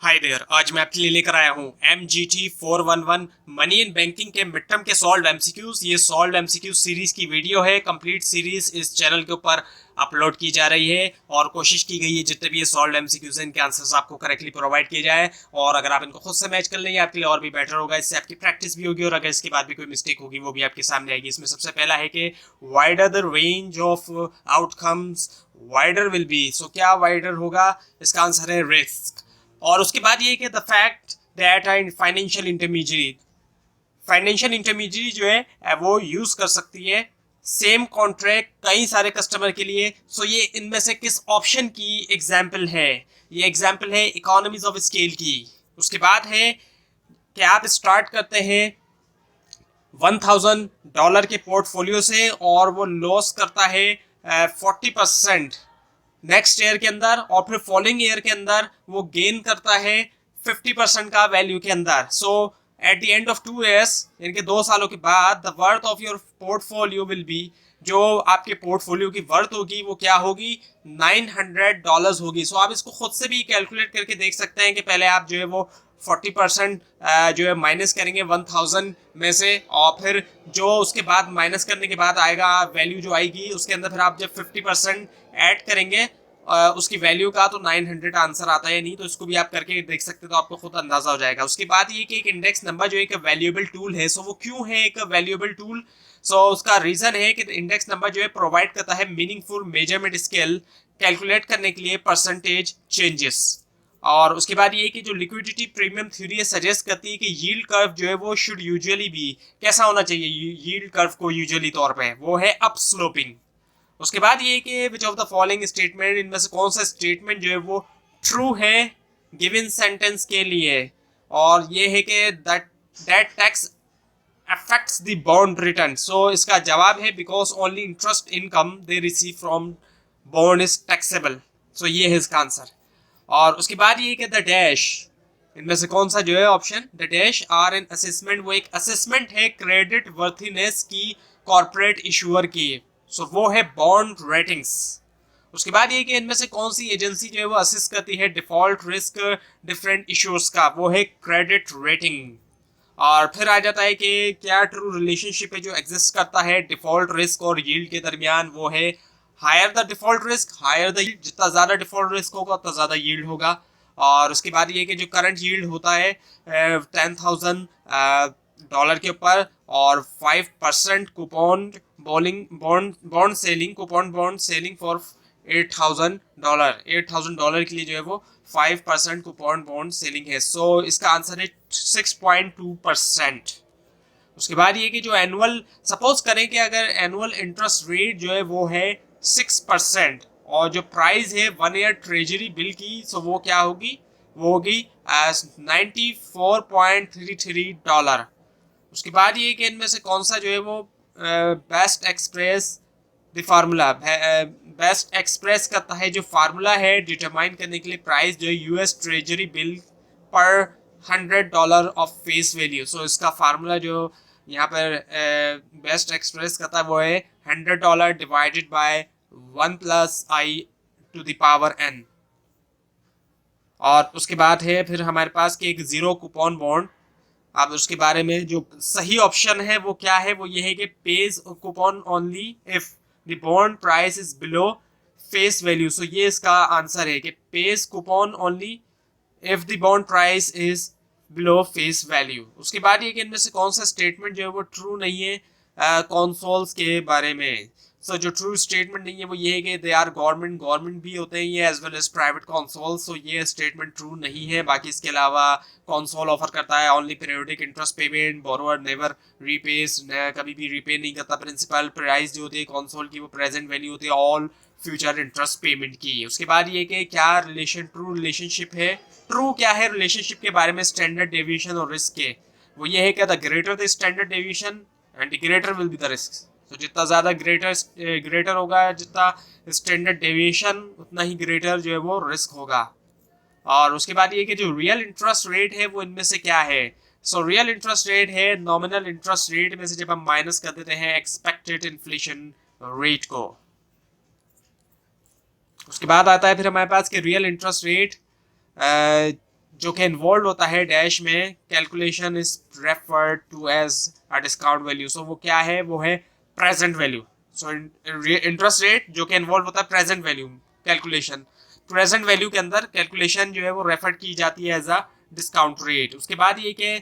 Hi there, आज मैं आपके लिए लेकर आया हूँ MGT 411 मनी इन बैंकिंग के मिड टर्म के सॉल्व एमसीक्यूज। ये सॉल्व एमसीक्यू सीरीज की वीडियो है। कंप्लीट सीरीज इस चैनल के ऊपर अपलोड की जा रही है और कोशिश की गई है जितने भी ये सॉल्व एमसीक्यूज हैं इनके आंसर्स आपको करेक्टली प्रोवाइड किए जाए। और अगर आप इनको खुद से मैच कर लेंगे आपके लिए और भी बेटर होगा, इससे आपकी प्रैक्टिस भी होगी और अगर इसके बाद भी कोई मिस्टेक होगी वो भी आपके सामने आएगी। इसमें सबसे पहला है कि wider the range of outcomes wider will be. So क्या वाइडर होगा? इसका आंसर है रिस्क। और उसके बाद ये कि the fact that financial intermediate जो है वो यूज कर सकती है सेम कॉन्ट्रैक्ट कई सारे कस्टमर के लिए। सो ये इनमें से किस ऑप्शन की एग्जाम्पल है? ये एग्जाम्पल है इकोनॉमीज ऑफ स्केल की। उसके बाद है कि आप स्टार्ट करते हैं $1000 के पोर्टफोलियो से और वो लॉस करता है 40% नेक्स्ट ईयर के अंदर, और फिर फॉलोइंग ईयर के अंदर वो गेन करता है 50% का वैल्यू के अंदर। So at the end of 2 years, इनके 2 सालों के बाद, the worth of your portfolio will be, जो आपके पोर्टफोलियो की वर्थ होगी वो क्या होगी? $900 होगी। सो आप इसको खुद से भी कैलकुलेट करके देख सकते हैं कि पहले आप जो है वो 40% जो है माइनस करेंगे 1000 में से, और फिर जो उसके बाद माइनस करने के बाद आएगा वैल्यू जो आएगी उसके अंदर फिर आप जब 50% ऐड करेंगे उसकी वैल्यू का, तो 900 आंसर आता है नहीं। तो इसको भी आप करके देख सकते हैं तो आपको खुद अंदाजा हो जाएगा। उसके बाद ये कि एक इंडेक्स नंबर जो एक वैल्यूएबल टूल है, सो वो क्यों है एक वैल्यूएबल टूल? सो उसका रीजन है कि इंडेक्स नंबर जो है प्रोवाइड करता है मीनिंगफुल मेजरमेंट स्केल कैलकुलेट करने के लिए परसेंटेज चेंजेस। और उसके बाद ये कि जो लिक्विडिटी प्रीमियम थ्योरी सजेस्ट करती है कि यील्ड कर्व जो है वो शुड यूजुअली भी कैसा होना चाहिए? यील्ड कर्व को यूजुअली तौर पे वो है अप स्लोपिंग। उसके बाद ये कि which of the following statement, इनमें से कौन सा स्टेटमेंट जो है वो ट्रू है गिवन सेंटेंस के लिए? और ये है कि that tax affects the bond return. So इसका जवाब है because only interest income they receive from bond is taxable. So ये है इसका आंसर। और उसके बाद ये कि द डैश, इनमें से कौन सा जो है option the dash are an assessment, वो एक असेसमेंट है क्रेडिट वर्थीनेस की कॉर्पोरेट इशूअर की। सो वो है बॉन्ड रेटिंग्स। उसके बाद ये कि इनमें से कौन सी एजेंसी जो है वो असिस्ट करती है डिफॉल्ट रिस्क डिफरेंट इश्यूज का? वो है क्रेडिट रेटिंग। और फिर आ जाता है कि क्या ट्रू रिलेशनशिप है जो एग्जिस्ट करता है डिफॉल्ट रिस्क और यील्ड के दरमियान? वो है higher the default risk higher the yield. जितना ज्यादा डिफॉल्ट रिस्क होगा उतना ज्यादा यील्ड होगा। और उसके बाद ये कि जो करंट यील्ड होता है $10,000 के ऊपर और 5% कूपन बॉन्ड सेलिंग फॉर $8,000 के लिए जो है वो 5% कूपन बॉन्ड सेलिंग है। सो इसका आंसर है 6.2%। उसके बाद ये कि जो एनुअल, सपोज करें कि अगर एनुअल इंटरेस्ट रेट जो है वो है 6% और जो प्राइस है 1 ईयर ट्रेजरी बिल की, सो वो क्या होगी? वो होगी $94.33। उसके बाद ये कि इनमें से कौन सा जो है वो best express the formula, best express करता है जो फार्मूला है डिटरमाइन करने के लिए प्राइस जो है यूएस ट्रेजरी बिल पर $100 ऑफ फेस वैल्यू। सो इसका फार्मूला जो यहाँ पर बेस्ट एक्सप्रेस करता है वो है $100 डिवाइडेड बाय 1+i⁴n। और उसके बाद है फिर हमारे पास कि एक जीरो कूपन बॉन्ड। अब उसके बारे में जो सही ऑप्शन है वो क्या है? वो ये है कि pays coupon only if the bond price is below face value. So ये इसका आंसर है कि pays coupon only if the bond price is below face value. उसके बाद ये कि इनमें से कौन सा स्टेटमेंट जो है वो ट्रू नहीं है कॉन्सोल्स के बारे में? सो जो ट्रू स्टेटमेंट नहीं है वो ये है कि दे आर गवर्नमेंट भी होते हैं ये as well as private consol. So ये स्टेटमेंट ट्रू नहीं है। बाकी इसके अलावा कॉन्सोल ऑफर करता है only periodic interest payment, borrower never रीपेज, कभी भी रीपे नहीं करता प्रिंसिपल, प्राइस जो होती है कॉन्सोल की वो प्रेजेंट वैल्यू होती है ऑल फ्यूचर इंटरेस्ट पेमेंट की। उसके बाद ये कि क्या ट्रू रिलेशनशिप है, ट्रू क्या है रिलेशनशिप के बारे में स्टैंडर्ड डेविएशन और रिस्क के? वो ये है कि the greater the standard deviation and greater will be the risk. तो जितना ज्यादा ग्रेटर होगा, जितना स्टैंडर्ड डेविएशन उतना ही ग्रेटर जो है वो रिस्क होगा। और उसके बाद ये कि जो रियल इंटरेस्ट रेट है वो इनमें से क्या है? सो रियल इंटरेस्ट रेट है नॉमिनल इंटरेस्ट रेट में से जब हम माइनस कर देते हैं एक्सपेक्टेड इन्फ्लेशन रेट को। उसके बाद आता है फिर हमारे पास कि रियल इंटरेस्ट रेट जो कि इन्वॉल्व होता है डैश में, calculation is referred to as a discount value. So वो क्या है, वो है present value. So interest rate जो कि इन्वॉल्व होता है present value calculation, present value के अंदर कैलकुलेशन जो है वो रेफर की जाती है एज अ डिस्काउंट रेट। उसके बाद ये कि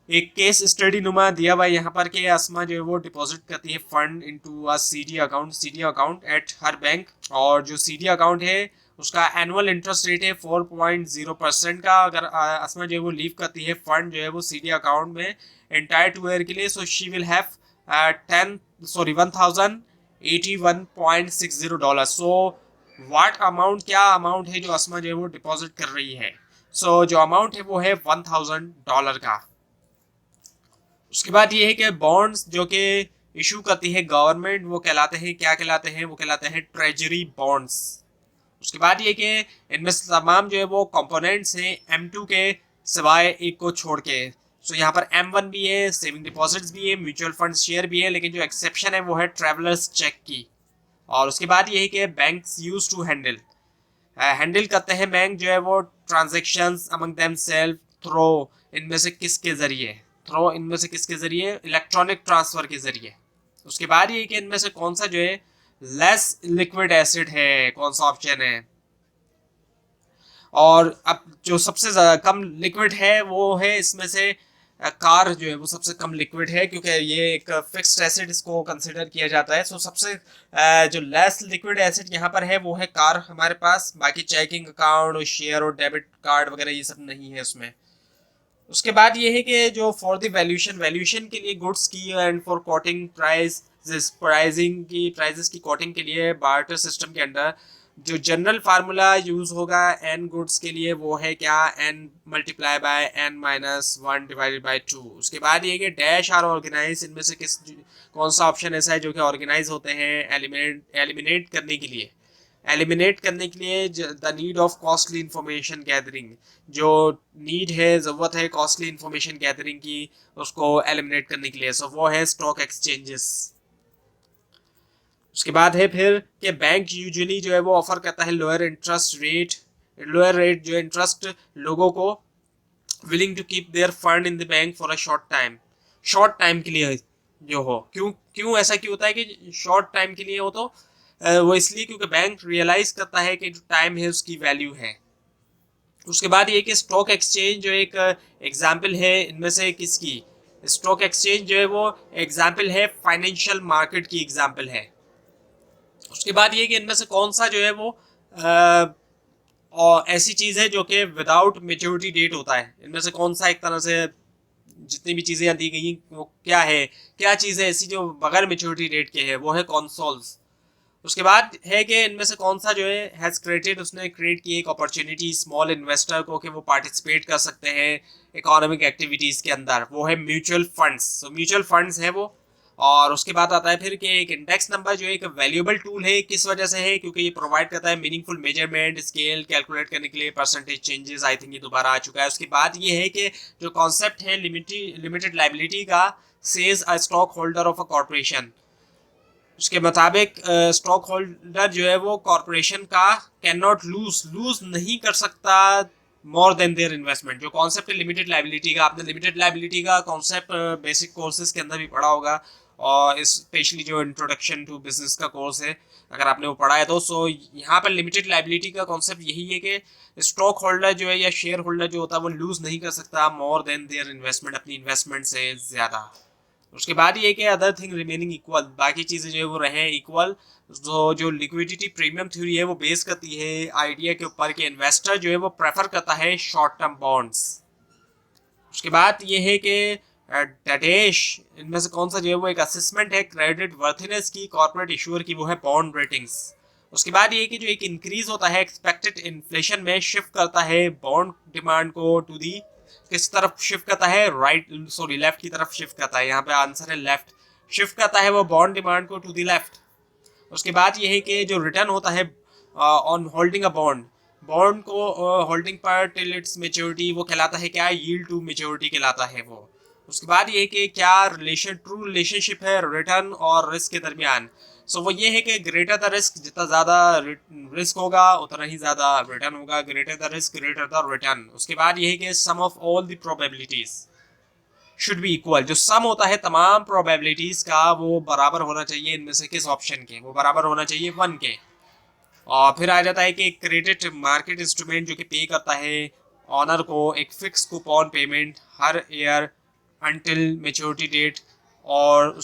एक केस स्टडी नुमा दिया हुआ है यहाँ पर कि अस्मा जो है वो डिपॉजिट करती है fund into a CD account at her bank, और जो सीडी अकाउंट है उसका एनुअल इंटरेस्ट रेट है 4.0% का। अगर अस्मा जो है वो लीव करती है फंड जो है वो सीडी अकाउंट में एंटायर 2 ईयर के लिए, so she will have 1081.60 dollar. So what amount, क्या अमाउंट है जो अस्मा जो है वो डिपॉजिट कर रही है। सो जो अमाउंट है वो है $1000 का। उसके बाद ये है कि बॉन्ड्स जो कि इशू करती है गवर्नमेंट वो कहलाते हैं, क्या कहलाते हैं, वो कहलाते हैं ट्रेजरी बॉन्ड्स। उसके बाद ये कि इनमें तमाम जो है वो कंपोनेंट्स हैं M2 के सिवाय एक को छोड़ के। सो यहाँ पर M1 भी है, सेविंग डिपॉजिट्स भी है, म्यूचुअल फंड शेयर भी है, लेकिन जो एक्सेप्शन है वो है ट्रेवलर्स चेक की। और उसके बाद ये है कि बैंक्स यूज टू हैंडल करते हैं बैंक जो है वो transactions among themselves through, इनमें से किसके जरिए, थ्रो इनमें से किसके जरिए, इलेक्ट्रॉनिक ट्रांसफर के जरिए। उसके बाद ये कि इनमें से कौन सा जो है लेस लिक्विड एसिड है, कौन सा ऑप्शन है। और अब जो सबसे कम लिक्विड है वो है इसमें से कार जो है वो सबसे कम लिक्विड है, क्योंकि ये एक फिक्स्ड एसिड इसको कंसिडर किया जाता है। सो सबसे जो लेस लिक्विड एसिड यहाँ पर है वो है कार हमारे पास। बाकी चेकिंग अकाउंट और शेयर और डेबिट कार्ड वगैरह ये सब नहीं है उसमें। उसके बाद ये है कि जो फॉर द वैल्यूएशन के लिए गुड्स की एंड फॉर कोटिंग प्राइजेस की कोटिंग के लिए बार्टर सिस्टम के अंदर जो जनरल फार्मूला यूज होगा एन गुड्स के लिए वो है क्या, n multiply by n minus 1 divided by 2। उसके बाद ये कि डैश आर ऑर्गेनाइज, इनमें से कौन सा ऑप्शन ऐसा है जो कि ऑर्गेनाइज होते हैं एलिमिनेट करने के लिए, the need of costly information gathering, जो नीड है, ज़रूरत है कॉस्टली इंफॉर्मेशन गैदरिंग की, उसको एलिमिनेट करने के लिए। सो वो है स्टॉक एक्सचेंजेस। उसके बाद है फिर कि बैंक यूजुअली जो है वो ऑफर करता है लोअर रेट जो इंटरेस्ट लोगों को willing to keep their fund in the bank for a short time के लिए जो हो। क्यों ऐसा क्यों होता है कि शॉर्ट टाइम के लिए हो, तो वो इसलिए क्योंकि बैंक रियलाइज करता है कि जो टाइम है उसकी वैल्यू है। उसके बाद ये कि स्टॉक एक्सचेंज जो एक एग्जाम्पल है इनमें से किसकी, स्टॉक एक्सचेंज जो है वो एग्जाम्पल है फाइनेंशियल मार्केट की एग्जाम्पल है। उसके बाद ये कि इनमें से कौन सा जो है वो और ऐसी चीज़ है जो कि विदाउट मेच्योरिटी डेट होता है। इनमें से कौन सा एक तरह से जितनी भी चीज़ें दी गई वो क्या चीज़ है ऐसी जो बगैर मेच्योरिटी डेट के है, वो है कंसोल्स। उसके बाद है कि इनमें से कौन सा जो है उसने क्रिएट की एक अपॉर्चुनिटी स्मॉल इन्वेस्टर को कि वो पार्टिसिपेट कर सकते हैं इकोनॉमिक एक्टिविटीज़ के अंदर, वो है म्यूचुअल फंड्स। तो म्यूचुअल फंड्स है वो। और उसके बाद आता है फिर कि एक इंडेक्स नंबर जो एक वैल्यूएबल टूल है, किस वजह से है, क्योंकि ये प्रोवाइड करता है मीनिंगफुल मेजरमेंट स्केल कैलकुलेट करने के लिए परसेंटेज चेंजेस। आई थिंक ये दोबारा आ चुका है। उसके बाद ये है कि जो कॉन्सेप्ट है लिमिटेड लाइबिलिटी का, says a stock holder of a corporation, उसके मुताबिक स्टॉक होल्डर जो है वो कॉर्पोरेशन का कैन नॉट लूज नहीं कर सकता मोर देन देयर इन्वेस्टमेंट। जो कॉन्सेप्ट है लिमिटेड लाइबिलिटी का, आपने लिमिटेड लाइबिलिटी का कॉन्सेप्ट बेसिक कोर्सेज के अंदर भी पढ़ा होगा, और स्पेशली जो इंट्रोडक्शन टू बिजनेस का कोर्स है अगर आपने वो पढ़ा है तो। सो यहाँ पर लिमिटेड लाइबिलिटी का कॉन्सेप्ट यही है कि स्टॉक होल्डर जो है या शेयर होल्डर जो होता है वो लूज नहीं कर सकता मोर देन देयर इन्वेस्टमेंट, अपनी इन्वेस्टमेंट से ज़्यादा। उसके बाद ये कि अदर थिंग रिमेनिंग इक्वल, बाकी चीज़ें जो है वो रहें इक्वल। जो लिक्विडिटी प्रीमियम थ्योरी है वो बेस करती है आइडिया के ऊपर कि इन्वेस्टर जो है वो प्रेफर करता है शॉर्ट टर्म बॉन्ड्स। उसके बाद ये है कि डैश इनमें से कौन सा जो है वो एक असेसमेंट है क्रेडिट वर्थिनेस की कॉर्पोरेट इशूअर की, वो है बॉन्ड रेटिंग्स। उसके बाद ये कि जो एक इंक्रीज होता है एक्सपेक्टेड इन्फ्लेशन में शिफ्ट करता है बॉन्ड डिमांड को टू दी, किस तरफ शिफ्ट करता है, लेफ्ट की तरफ शिफ्ट करता है। यहाँ पे आंसर है लेफ्ट, शिफ्ट करता है वो बॉन्ड डिमांड को टू दी लेफ्ट। उसके बाद ये है कि जो रिटर्न होता है ऑन होल्डिंग अ बॉन्ड को होल्डिंग पर टिल इट्स मेच्योरिटी, वो कहलाता है क्या, यील्ड टू मेच्योरिटी कहलाता है वो। उसके बाद ये कि क्या ट्रू रिलेशनशिप है रिटर्न और रिस्क के दरमियान। सो वो ये है कि ग्रेटर द रिस्क, जितना ज़्यादा रिस्क होगा उतना ही ज़्यादा रिटर्न होगा, greater the risk greater the return. उसके बाद ये है कि sum of all the probabilities should be equal, जो सम होता है तमाम प्रोबेबिलिटीज़ का वो बराबर होना चाहिए इनमें से किस ऑप्शन के, वो बराबर होना चाहिए 1 के। और फिर आ जाता है कि क्रेडिट मार्केट इंस्ट्रूमेंट जो कि पे करता है ऑनर को एक फिक्स कूपन पेमेंट हर ईयर अंटिल मेच्योरिटी डेट, और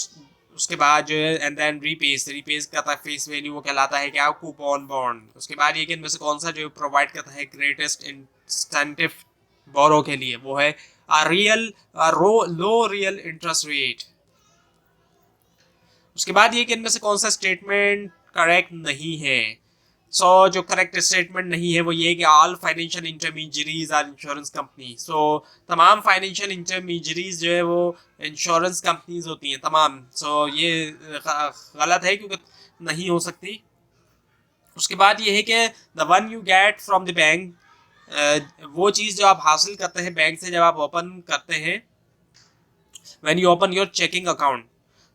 उसके बाद जो है एंड देन रीपेज करता है फेस वैल्यू, वो कहलाता है क्या, कूपन बॉन्ड। उसके बाद ये कि इनमें से कौन सा जो प्रोवाइड करता है ग्रेटेस्ट इंसेंटिव बोरो के लिए, वो है लो रियल इंटरेस्ट रेट। उसके बाद ये कि इनमें से कौन सा स्टेटमेंट करेक्ट नहीं है। जो करेक्ट स्टेटमेंट नहीं है वो ये कि all financial intermediaries are insurance company. तमाम फाइनेंशियल इंटरमीडियरीज जो है वो इंश्योरेंस कंपनीज होती हैं तमाम। ये गलत है क्योंकि नहीं हो सकती। उसके बाद ये है कि the one you get from the bank, वो चीज़ जो आप हासिल करते हैं बैंक से जब आप ओपन करते हैं, when you open your checking account,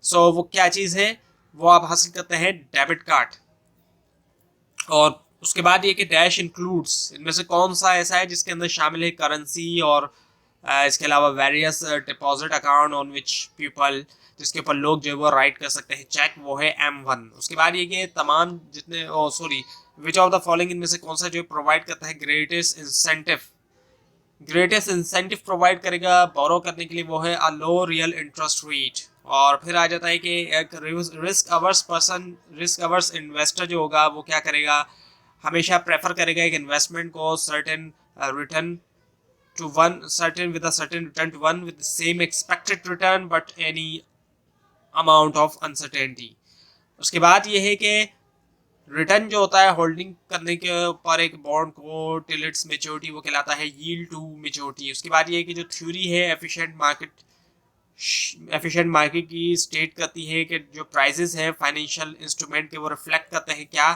वो क्या चीज़ है, वो आप हासिल करते हैं डेबिट कार्ड। और उसके बाद ये कि डैश इंक्लूड्स, इनमें से कौन सा ऐसा है जिसके अंदर शामिल है करेंसी और इसके अलावा various deposit account on which people, जिसके ऊपर लोग जो है वो राइट कर सकते हैं चेक, वो है M1। उसके बाद ये कि तमाम जितने विच ऑफ द फॉलोइंग, इनमें से कौन सा जो प्रोवाइड करता है ग्रेटेस्ट इंसेंटिव प्रोवाइड करेगा बोरो करने के लिए, वो है अ लो रियल इंटरेस्ट रेट। और फिर आ जाता है कि एक रिस्क अवर्स इन्वेस्टर जो होगा वो क्या करेगा, हमेशा प्रेफर करेगा एक इन्वेस्टमेंट को certain return to one, certain with a certain return to one with the same expected return but any amount of uncertainty. उसके बाद ये है कि रिटर्न जो होता है होल्डिंग करने के ऊपर एक बॉन्ड को टिल इट्स मेच्योरिटी, वो कहलाता है यील्ड टू मेच्योरिटी। उसके बाद ये कि जो थ्योरी है एफिशिएंट मार्केट की स्टेट करती है कि जो प्राइसेस हैं फाइनेंशियल इंस्ट्रूमेंट के वो रिफ्लेक्ट करते हैं क्या,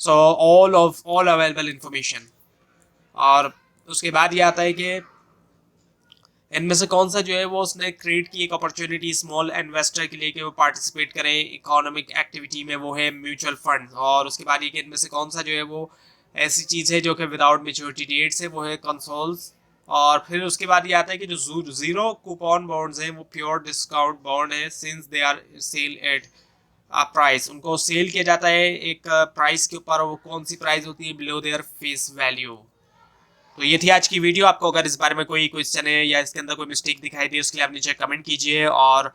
ऑल अवेलेबल इंफॉर्मेशन। और उसके बाद ये आता है कि इनमें से कौन सा जो है वो उसने क्रिएट की एक अपॉर्चुनिटी स्मॉल इन्वेस्टर के लिए कि वो पार्टिसिपेट करें इकोनॉमिक एक्टिविटी में, वो है म्यूचुअल फंड। और उसके बाद ये कि इनमें से कौन सा जो है वो ऐसी चीज़ है जो कि विदाउट मेच्योरिटी डेट से, वो है कंसोल्स। और फिर उसके बाद ये आता है कि जो जीरो कूपन बॉन्ड्स हैं वो प्योर डिस्काउंट बॉन्ड है since they are sell at price, उनको सेल किया जाता है एक प्राइस के ऊपर, वो कौन सी प्राइस होती है, बिलो देयर फेस वैल्यू। तो ये थी आज की वीडियो। आपको अगर इस बारे में कोई क्वेश्चन है या इसके अंदर कोई मिस्टेक दिखाई दी, उसके लिए आप नीचे कमेंट कीजिए, और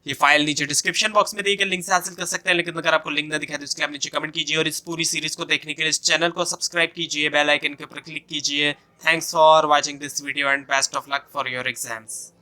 ये फाइल नीचे डिस्क्रिप्शन बॉक्स में दी गई लिंक से हासिल कर सकते हैं। लेकिन अगर आपको लिंक ना दिखाई तो इसके लिए आप नीचे कमेंट कीजिए, और इस पूरी सीरीज को देखने के लिए इस चैनल को सब्सक्राइब कीजिए, बेल आइकन के ऊपर क्लिक कीजिए। Thanks for watching this video and best of luck for your exams.